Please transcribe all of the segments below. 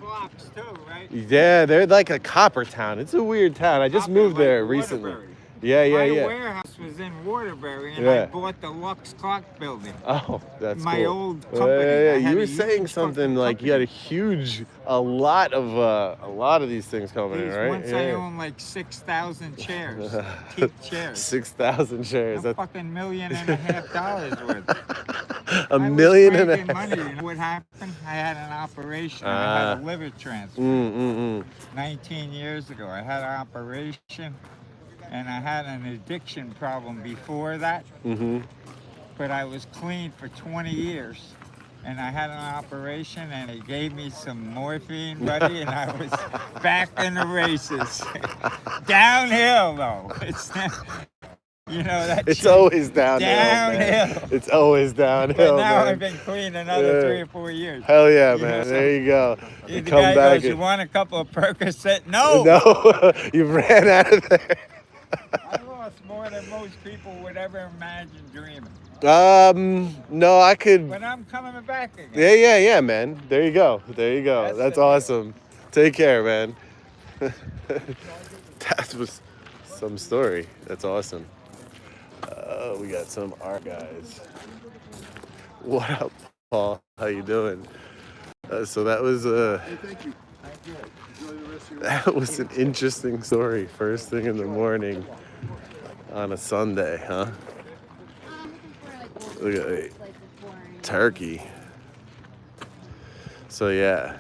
blocks too, right? Yeah, they're like a copper town. It's a weird town. I just moved there recently. Yeah. My warehouse was in Waterbury, and I bought the Lux Clock building. Oh, that's my cool. old company. Yeah. You were saying something like you had a lot of these things coming in, right? Once I owned like 6,000 chairs, teak chairs. 6,000 chairs. That's fucking $1.5 million worth. $1.5 million. Money. You know what happened? I had an operation. I had a liver transplant 19 years ago. I had an operation, and I had an addiction problem before that. But I was clean for 20 years. And I had an operation, and they gave me some morphine, buddy, and I was back in the races. Downhill, though. It's not, it's always downhill. Man. It's always downhill. But now man. I've been clean another 3 or 4 years. Hell yeah, man. There you go. The guy goes, you want a couple of Percocet? No. No, you ran out of there. I lost more than most people would ever imagine dreaming. No, I could. But I'm coming back again. Yeah, man. There you go. That's awesome. Take care, man. That was some story. That's awesome. We got some art guys. What up, Paul? How you doing? So that was Hey, thank you. Enjoy the rest of your that was an interesting story. First thing in the morning on a Sunday, huh? Look at it. Turkey. So yeah.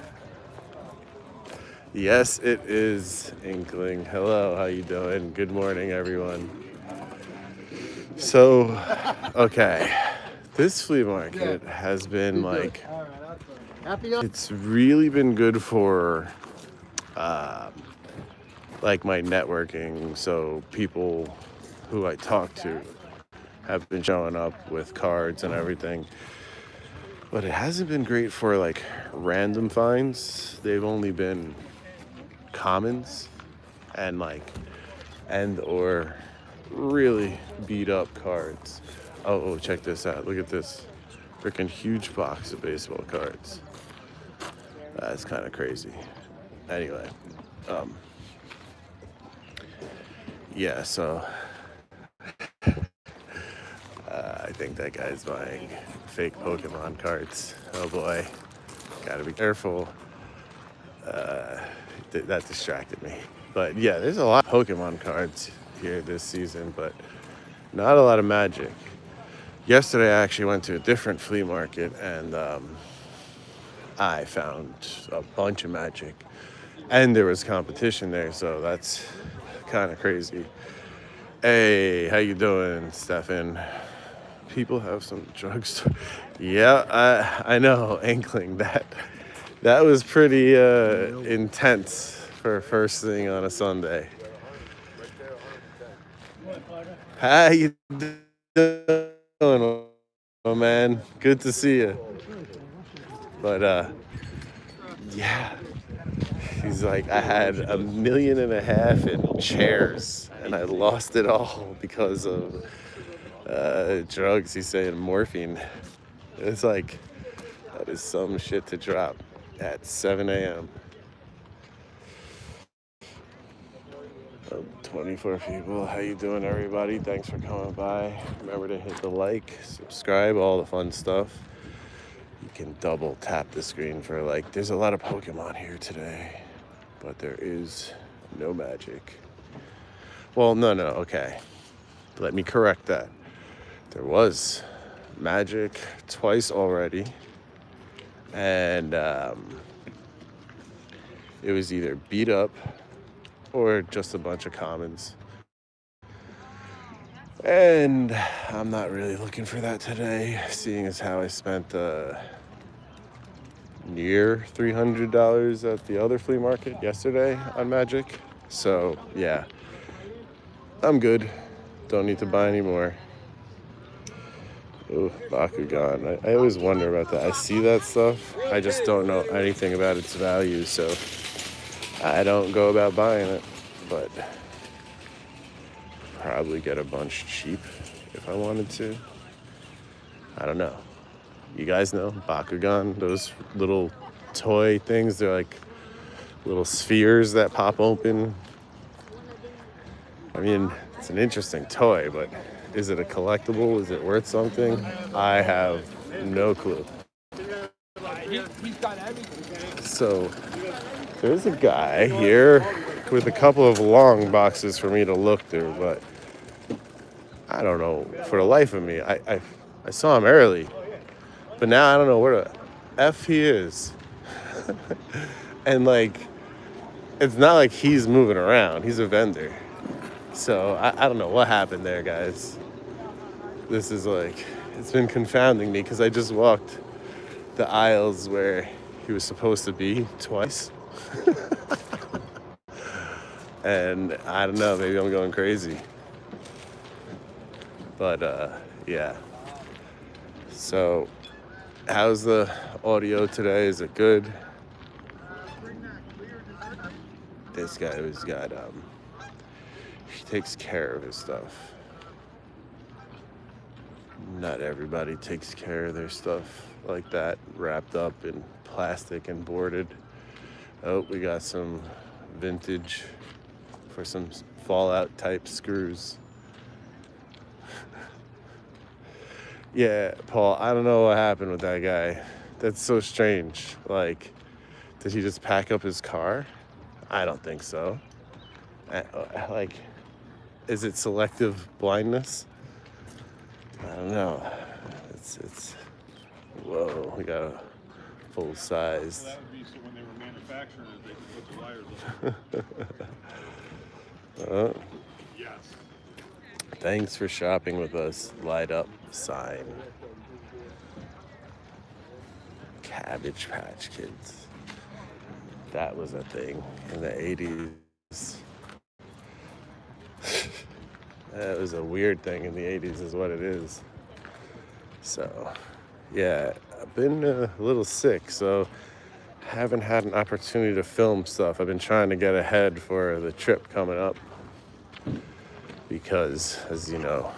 Yes, it is Inkling. Hello, how you doing? Good morning, everyone. So, okay. This flea market has been like, it's really been good for like my networking. So people who I talk to have been showing up with cards and everything. But it hasn't been great for like random finds. They've only been commons and or really beat up cards. Oh, check this out. Look at this freaking huge box of baseball cards. That's kind of crazy. Anyway, yeah, so I think that guy's buying fake Pokemon cards. Oh boy, gotta be careful. That distracted me. But yeah, there's a lot of Pokemon cards here this season, but not a lot of Magic. Yesterday I actually went to a different flea market and I found a bunch of Magic. And there was competition there, so that's kind of crazy. Hey, how you doing, Stefan? People have some drugstore. Yeah, I know, Inkling. That was pretty intense for first thing on a Sunday. How you doing, oh man? Good to see you. But yeah, he's like, I had $1.5 million in chairs, and I lost it all because of drugs. He's saying morphine. It's like, that is some shit to drop at 7 a.m. 24 people. How you doing, everybody? Thanks for coming by. Remember to hit the like, subscribe, all the fun stuff. You can double tap the screen for like, there's a lot of Pokemon here today, but there is no Magic. Well, no, okay. Let me correct that. There was Magic twice already, and it was either beat up or just a bunch of commons. And I'm not really looking for that today, seeing as how I spent near $300 at the other flea market yesterday on Magic. So yeah, I'm good. Don't need to buy any more. Oh, Bakugan. I always wonder about that. I see that stuff. I just don't know anything about its value, so I don't go about buying it. But probably get a bunch cheap if I wanted to. I don't know. You guys know Bakugan, those little toy things, they're like little spheres that pop open. I mean, it's an interesting toy, but is it a collectible? Is it worth something? I have no clue. So there's a guy here with a couple of long boxes for me to look through, but I don't know for the life of me. I saw him early, but now I don't know where the F he is. And like, it's not like he's moving around. He's a vendor. So I don't know what happened there, guys. This is like, it's been confounding me because I just walked the aisles where he was supposed to be twice. And I don't know, maybe I'm going crazy. But yeah. So how's the audio today? Is it good? This guy who's got he takes care of his stuff. Not everybody takes care of their stuff like that, wrapped up in plastic and boarded. Oh, we got some vintage for some Fallout type screws. Yeah, Paul, I don't know what happened with that guy. That's so strange. Like, did he just pack up his car? I don't think so. Like, is it selective blindness? I don't know. It's whoa, we got a full size. Well, that would be so when they were manufacturing it, they could put the wires on. Yes. Thanks for shopping with us. Light up sign. Cabbage Patch Kids. That was a thing in the 80s. That was a weird thing in the 80s is what it is. So, yeah, I've been a little sick, so haven't had an opportunity to film stuff. I've been trying to get ahead for the trip coming up because, as you know,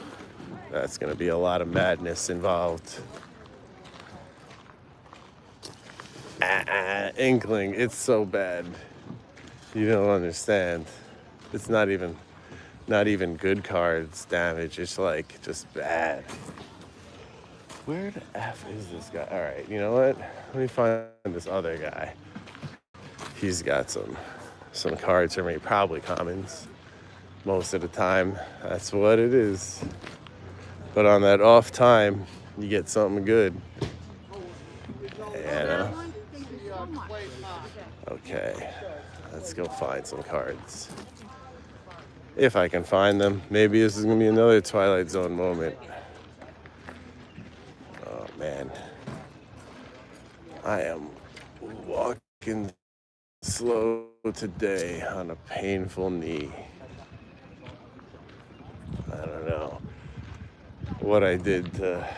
that's going to be a lot of madness involved. Inkling, it's so bad. You don't understand. It's not even good cards damage. It's like just bad. Where the F is this guy? All right, you know what? Let me find this other guy. He's got some cards for me, probably commons. Most of the time, that's what it is. But on that off time, you get something good. Yeah. Okay, let's go find some cards. If I can find them. Maybe this is gonna be another Twilight Zone moment. Oh man. I am walking slow today on a painful knee. I don't know what I did to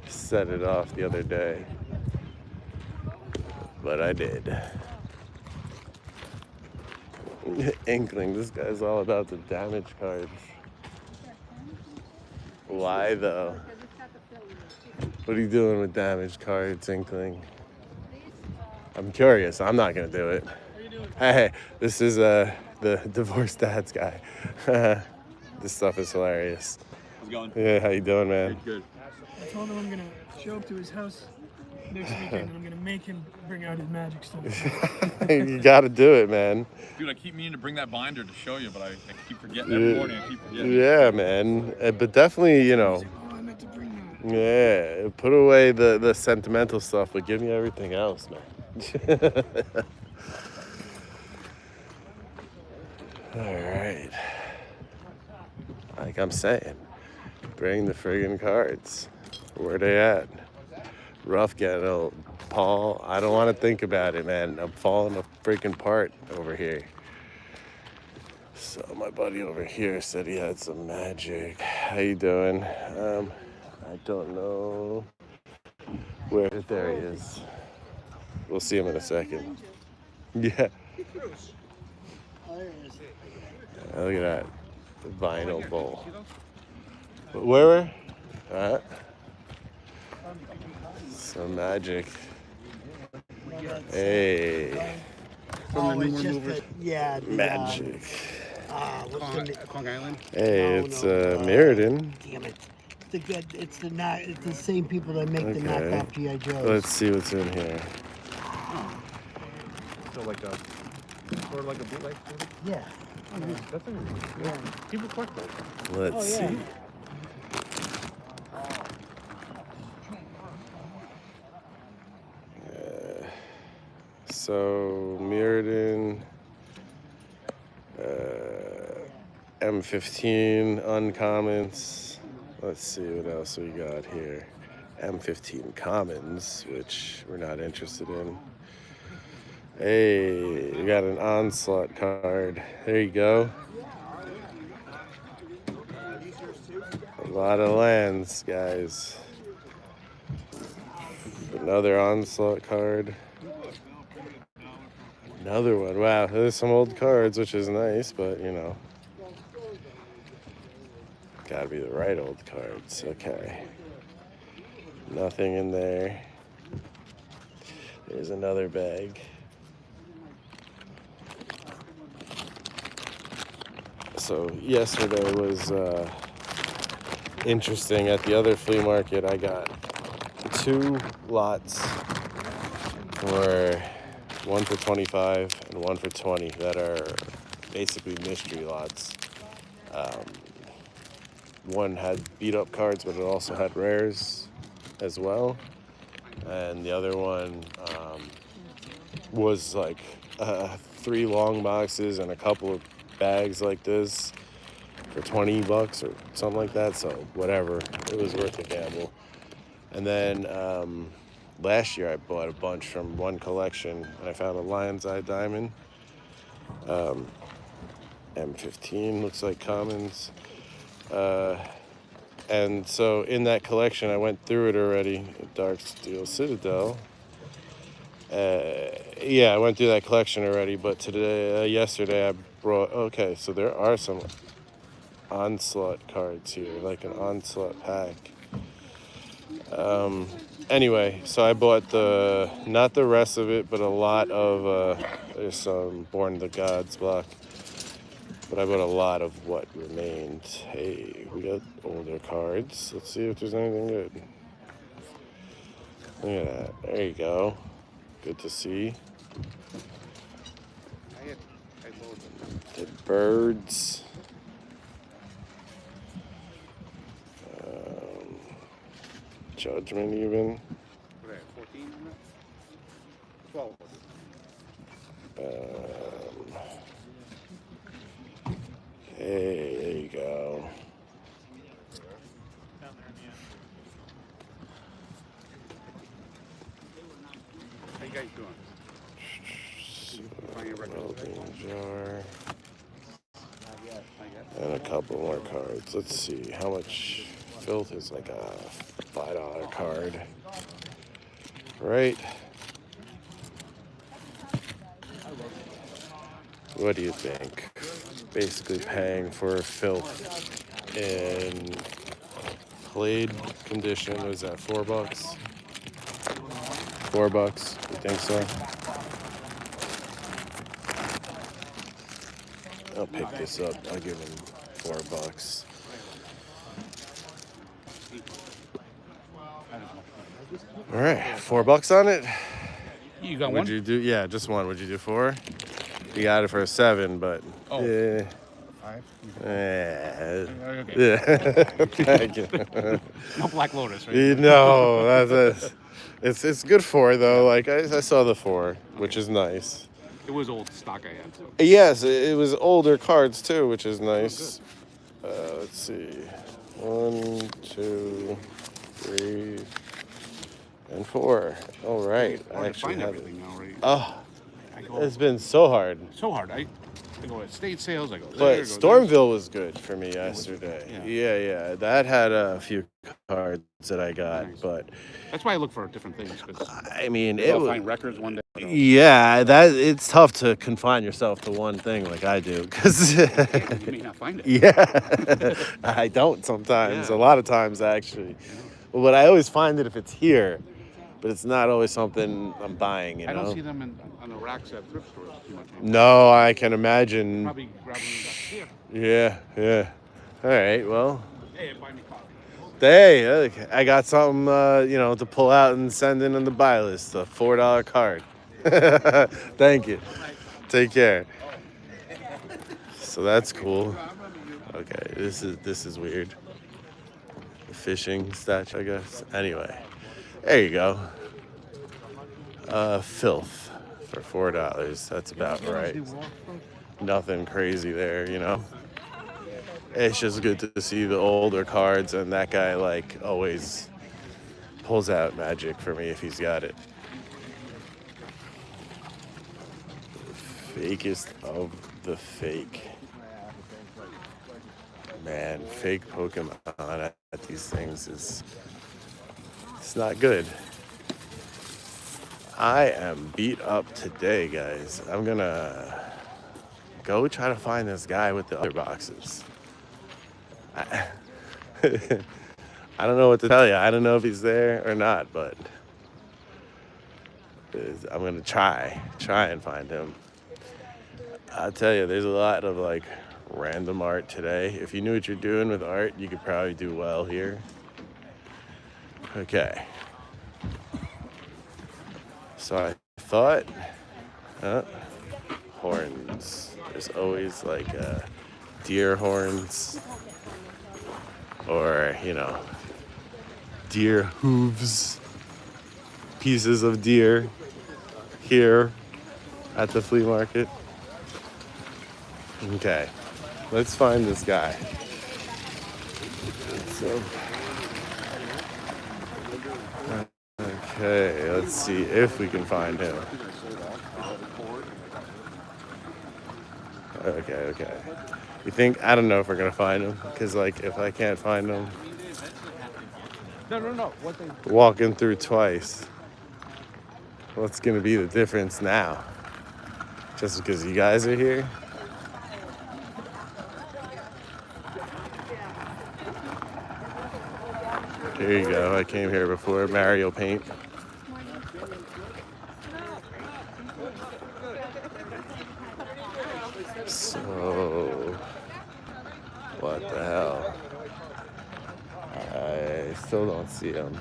set it off the other day, but I did. Inkling, this guy's all about the damage cards. Why though? What are you doing with damage cards, Inkling? I'm curious. I'm not gonna do it. Hey, this is the divorced dad's guy. This stuff is hilarious. How's it going? Yeah, how you doing, man? Good. I told him I'm gonna show up to his house next weekend and I'm gonna make him bring out his magic stuff. You gotta do it, man. Dude, I keep meaning to bring that binder to show you, but I keep forgetting every morning. I keep forgetting. Yeah, man. But definitely, you know, Oh, I meant to bring that. yeah, put away the sentimental stuff, but give me everything else, man. All right. Like I'm saying, bring the friggin' cards. Where they at? Rough getting old. Paul, I don't want to think about it, man. I'm falling freaking apart over here. So my buddy over here said he had some magic. How you doing? I don't know where. There he is. We'll see him in a second. Yeah. Look at that. The vinyl bowl. Where? Some magic. Hey. from the Oh, it's newer just movers? yeah. The, Magic. what's the name? Kong Island? Hey, No, it's no, Mirrodin. Damn it. It's the same people that make the Okay. knockoff GI Joes. Let's see what's in here. So like a sort of like a bootleg. Yeah. Oh, nice. That's interesting. Yeah. People collect those. Let's Oh, yeah. see. So Mirrodin, M15 uncommons. Let's see what else we got here. M15 commons, which we're not interested in. Hey, we got an onslaught card. There you go. A lot of lands, guys. Another onslaught card. Another one. Wow, there's some old cards, which is nice, but you know, gotta be the right old cards. Okay. Nothing in there. There's another bag. So yesterday was interesting. At the other flea market, I got 2 lots for one for 25 and one for 20 that are basically mystery lots. One had beat up cards, but it also had rares as well. And the other one was like 3 long boxes and a couple of bags like this for $20 or something like that. So whatever, it was worth the gamble. And then last year I bought a bunch from one collection and I found a Lion's Eye Diamond. M15 looks like commons. And so in that collection, I went through it already. Dark Steel Citadel. Yeah, I went through that collection already, but yesterday I brought, okay, so there are some onslaught cards here, like an onslaught pack. Anyway, so I bought not the rest of it, but a lot of, there's some Born of the Gods block. But I bought a lot of what remained. Hey, we got older cards. Let's see if there's anything good. Look at that. There you go. Good to see. The birds. Judgment even. What are they, 14? 12. Hey, there you go. How you guys doing? Find your records. Welding jar. And a couple more cards. Let's see how much filth is like a $5 card. Right? What do you think? Basically paying for filth in played condition. Was that $4? $4? You think so? I'll pick this up. I'll give him $4. All right, $4 on it. You got Would one? you do? Yeah, just one. Would you do 4? You got it for a 7, but Oh. yeah. 5? Yeah. Okay. Yeah. Thank you. No Black Lotus, right? No, it's good 4 though. Like I saw the 4, which is nice. It was old stock I had, so. Yes, it was older cards too, which is nice. Let's see, 1, 2, 3, and 4. All right, I Hard to actually find have everything now, right? Oh, I go it's been so hard. so hard. I go at state sales. I go there. But go Stormville was good for me yesterday. yeah. Yeah. That had a few cards that I got, Nice. but That's why I look for different things, because I mean, I'll it was. find records one day. Yeah, it's tough to confine yourself to one thing like I do, because You may not find it. yeah, I don't sometimes. Yeah. A lot of times actually. But I always find it if it's here. but it's not always something I'm buying, you I know? don't see them on the racks at thrift stores too much anymore. No, I can imagine. Probably grabbing them back here. Yeah, yeah. All right, well. Hey, buy me coffee. Hey, look, I got something, to pull out and send in on the buy list. A $4 card. Thank you. Take care. So that's cool. Okay, this is weird. The fishing statue, I guess. Anyway, there you go. Filth for $4. That's about right. Nothing crazy there, you know. It's just good to see the older cards, and that guy like always pulls out magic for me if he's got it. Fakest of the fake. Man, fake Pokemon at these things it's not good. I am beat up today, guys. I'm gonna go try to find this guy with the other boxes. I don't know what to tell you. I don't know if he's there or not, but I'm gonna try and find him. I'll tell you, there's a lot of like random art today. If you knew what you're doing with art, you could probably do well here. Okay. So I thought, horns. There's always like deer horns or, deer hooves, pieces of deer here at the flea market. Okay, let's find this guy. Okay, let's see if we can find him. Okay. You think? I don't know if we're gonna find him, because like if I can't find him, No. walking through twice, what's gonna be the difference now? Just because you guys are here? Here you go. I came here before. Mario paint. So, what the hell? I still don't see him.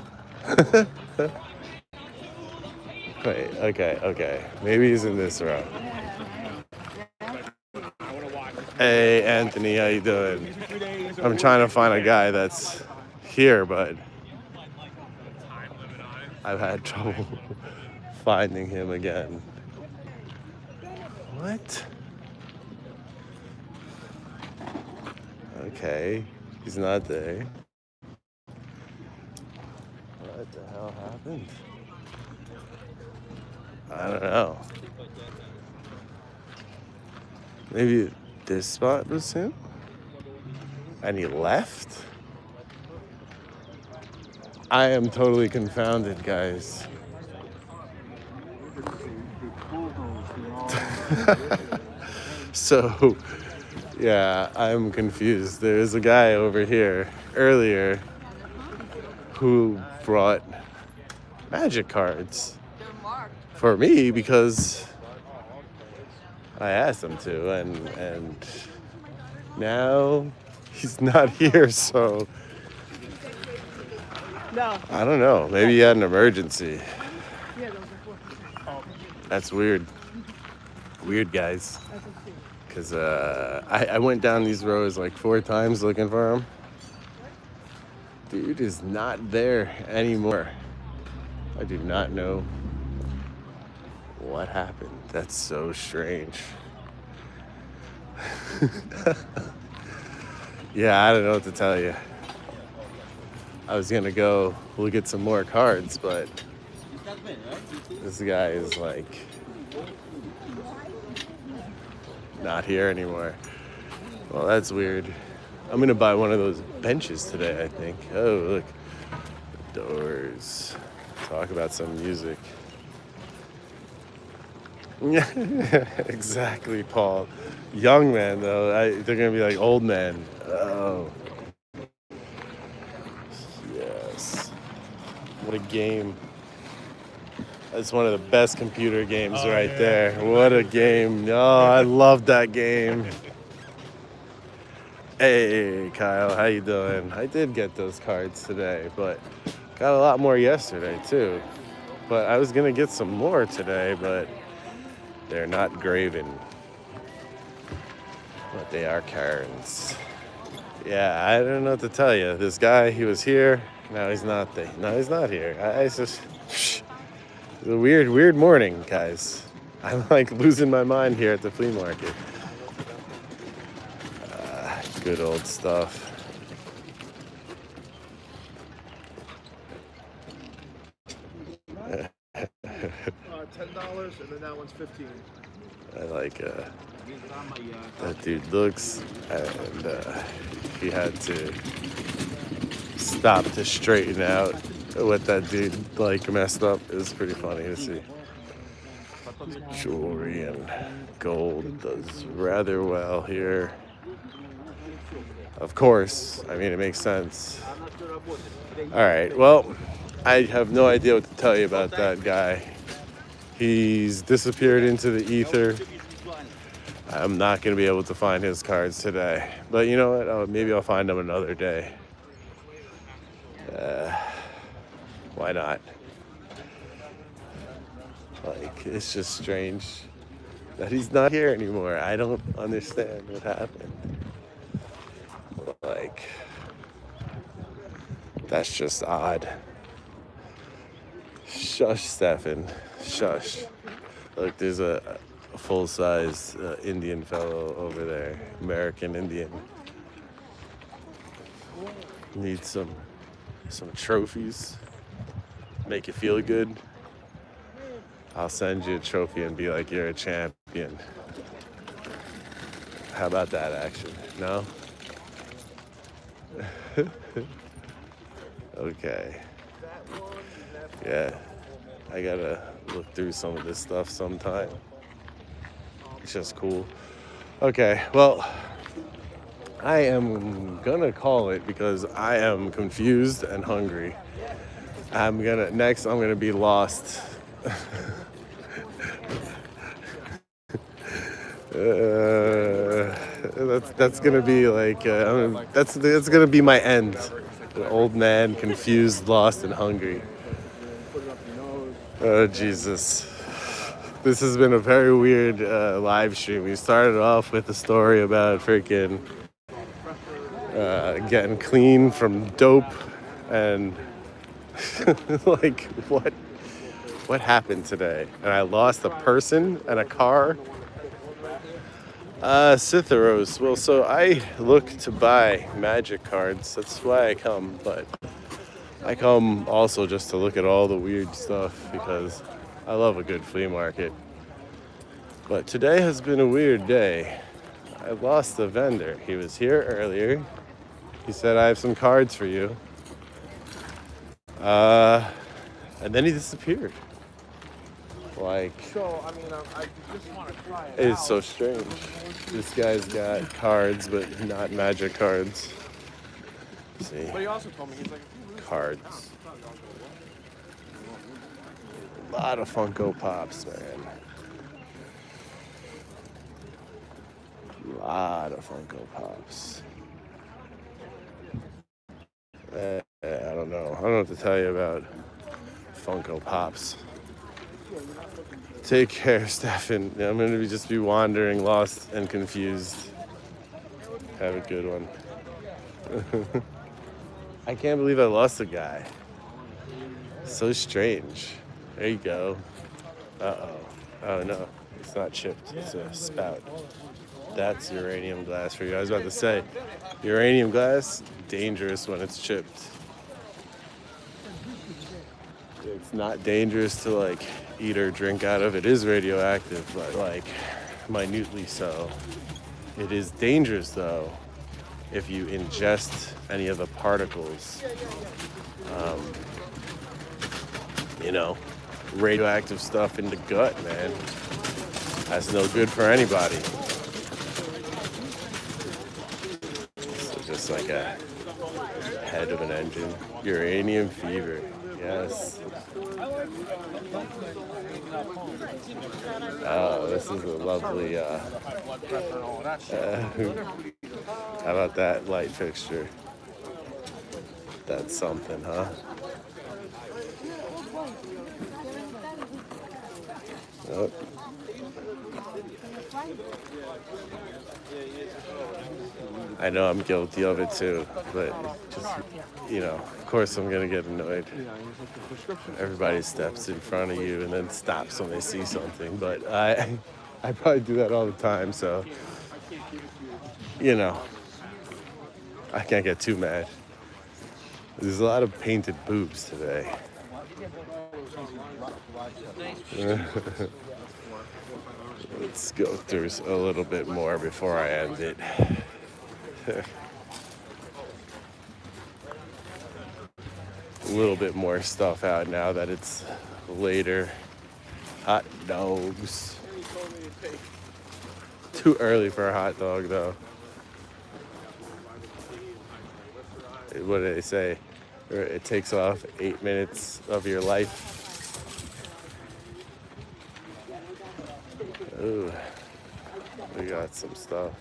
Wait, okay. Maybe he's in this row. Hey, Anthony, how you doing? I'm trying to find a guy that's here, but I've had trouble finding him again. What? Okay, he's not there. What the hell happened? I don't know. Maybe this spot was him? And he left? I am totally confounded, guys. So, yeah, I'm confused. There's a guy over here earlier who brought magic cards for me because I asked him to, and now he's not here, so No. I don't know. Maybe he had an emergency. That's weird. Weird, guys. Because I went down these rows like 4 times looking for him. Dude is not there anymore. I do not know what happened. That's so strange. Yeah, I don't know what to tell you. I was gonna go look at some more cards, but this guy is like not here anymore. Well, that's weird. I'm gonna buy one of those benches today, I think. Oh, look. The Doors. Talk about some music. Yeah, exactly, Paul. Young man, though. They're gonna be like old men. Oh. Yes. What a game. That's one of the best computer games right there. What a game. Oh, I love that game. Hey, Kyle, how you doing? I did get those cards today, but got a lot more yesterday, too. But I was going to get some more today, but they're not graven. But they are cards. Yeah, I don't know what to tell you. This guy, he was here. Now he's not there. No, he's not here. It's just... It's a weird morning, guys. I'm like losing my mind here at the flea market. Good old stuff. $10, and then that one's $15. I like that dude looks, and he had to stop to straighten out what that dude like messed up. It was pretty funny to see. Jewelry and gold does rather well here. Of course, I mean, it makes sense. All right, well, I have no idea what to tell you about that guy. He's disappeared into the ether. I'm not going to be able to find his cards today. But you know what? Maybe I'll find them another day. Why not? Like, it's just strange that he's not here anymore. I don't understand what happened. Like, that's just odd. Shush, Stefan. Shush. Look, there's a full-size Indian fellow over there. American Indian. Need some trophies. Make you feel good. I'll send you a trophy and be like, you're a champion. How about that action? No? Okay. Yeah. I gotta look through some of this stuff sometime. It's just cool. Okay, well, I am gonna call it because I am confused and hungry. Next I'm gonna be lost. That's gonna be like that's gonna be my end. An old man, confused, lost, and hungry. Oh Jesus! This has been a very weird live stream. We started off with a story about freaking getting clean from dope and like what happened today? And I lost a person and a car. Cytheros. Well, so I look to buy magic cards. That's why I come, but I come also just to look at all the weird stuff because I love a good flea market. But today has been a weird day. I lost the vendor. He was here earlier. He said, I have some cards for you. And then he disappeared. Like, So, I mean, I just want to try it. It's so strange. This guy's got cards, but not magic cards. See, But he also told me, he's like, cards. A lot of Funko Pops, man. A lot of Funko Pops. I don't know. I don't know what to tell you about Funko Pops. Take care, Stefan. I'm going to just be wandering, lost, and confused. Have a good one. I can't believe I lost a guy. So strange. There you go. Uh-oh. Oh, no. It's not chipped. It's a spout. That's uranium glass for you. I was about to say, uranium glass, dangerous when it's chipped. It's not dangerous to, like, eat or drink out of. It is radioactive, but, like, minutely so. It is dangerous, though, if you ingest any of the particles. Radioactive stuff in the gut, man. That's no good for anybody. So just like a head of an engine. Uranium fever. Yes. Oh, this is a lovely, how about that light fixture? That's something, huh? Oh. I know I'm guilty of it too, but just, you know, of course I'm gonna get annoyed. Everybody steps in front of you and then stops when they see something, but I probably do that all the time, so, you know, I can't get too mad. There's a lot of painted boobs today. Let's go through a little bit more before I end it. A little bit more stuff out now that it's later. Hot dogs. Too early for a hot dog, though. What do they say? It takes off 8 minutes of your life. Ooh, we got some stuff.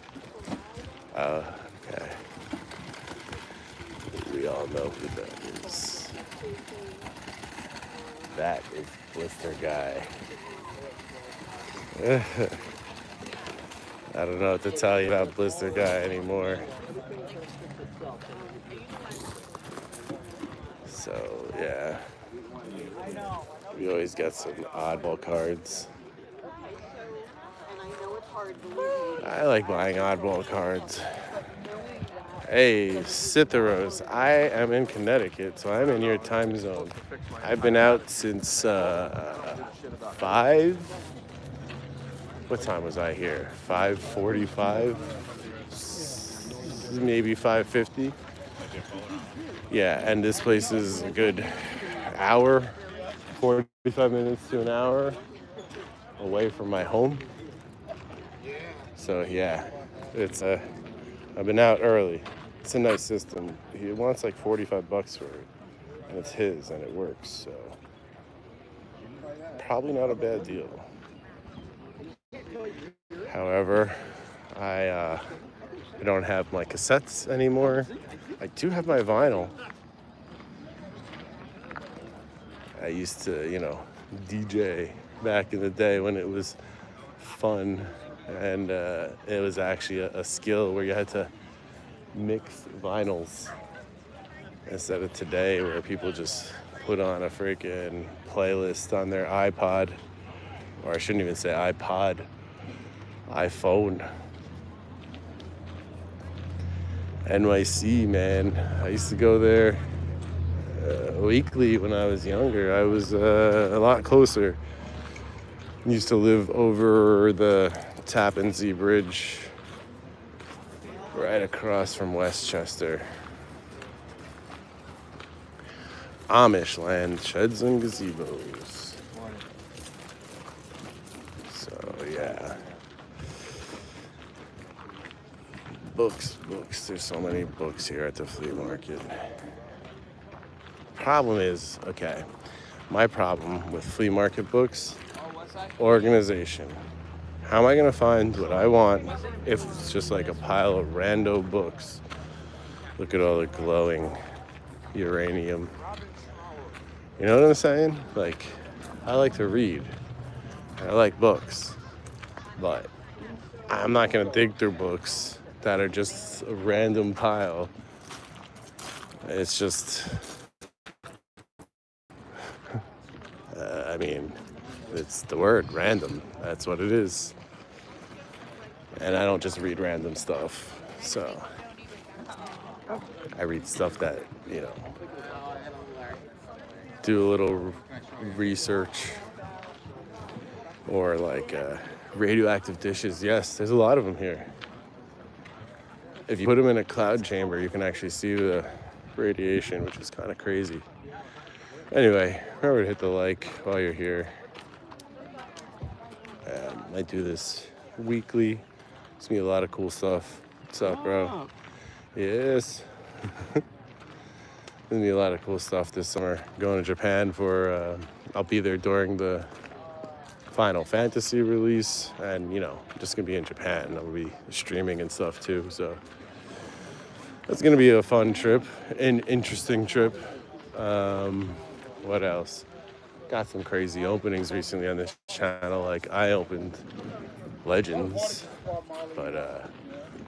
Okay. We all know who that is. That is Blister Guy. I don't know what to tell you about Blister Guy anymore. So, yeah. We always get some oddball cards. I like buying oddball cards. Hey, Cytheros, I am in Connecticut, so I'm in your time zone. I've been out since 5. What time was I here? 5:45? Maybe 5:50? Yeah, and this place is a good hour, 45 minutes to an hour away from my home. So yeah, it's I've been out early. It's a nice system. He wants like $45 for it, and it's his, and it works. So probably not a bad deal. However, I don't have my cassettes anymore. I do have my vinyl. I used to, you know, DJ back in the day when it was fun, and it was actually a skill where you had to mix vinyls instead of today where people just put on a freaking playlist on their iPod, or I shouldn't even say iPod, iPhone. NYC, man. I used to go there weekly when I was younger. I was a lot closer. Used to live over the Tappan Zee Bridge, right across from Westchester. Amish land, sheds and gazebos. So, yeah. Books. There's so many books here at the flea market. Problem is, okay, my problem with flea market books, organization. How am I going to find what I want if it's just like a pile of rando books? Look at all the glowing uranium. You know what I'm saying? Like, I like to read. I like books. But I'm not going to dig through books that are just a random pile. It's just... I mean, it's the word, random. That's what it is. And I don't just read random stuff. So I read stuff that, you know, do a little research. Or like radioactive dishes. Yes, there's a lot of them here. If you put them in a cloud chamber, you can actually see the radiation, which is kind of crazy. Anyway, remember to hit the like while you're here. I do this weekly. It's me a lot of cool stuff. What's up, bro? Yes. Gonna be a lot of cool stuff this summer. Going to Japan for, I'll be there during the Final Fantasy release, and you know, just gonna be in Japan. I'll be streaming and stuff too, so that's gonna be a fun trip, an interesting trip. What else? Got some crazy openings recently on this channel. Like I opened Legends, but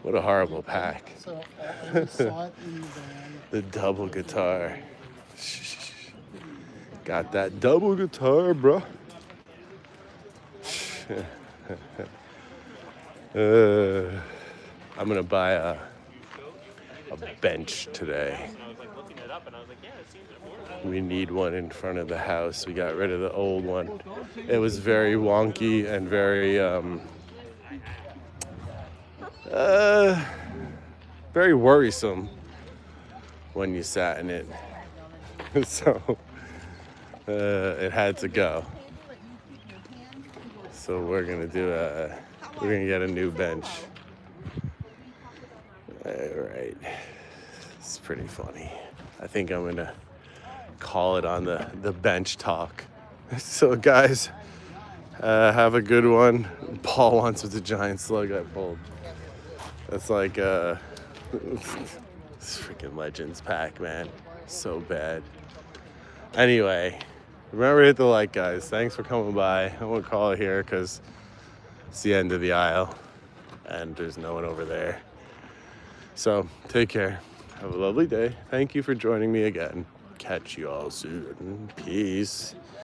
what a horrible pack. So I saw it in the van. The double guitar. Got that double guitar, bro. I'm gonna buy a bench today. We need one in front of the house. We got rid of the old one. It was very wonky and very very worrisome when you sat in it. So it had to go. So we're gonna get a new bench. All right, it's pretty funny. I think I'm gonna call it on the bench talk. So guys, have a good one. Paul wants with the giant slug I pulled. That's like this freaking Legends pack, man. So bad. Anyway, remember to hit the like, guys. Thanks for coming by. I won't call it here because it's the end of the aisle and there's no one over there. So take care. Have a lovely day. Thank you for joining me again. Catch you all soon. Peace.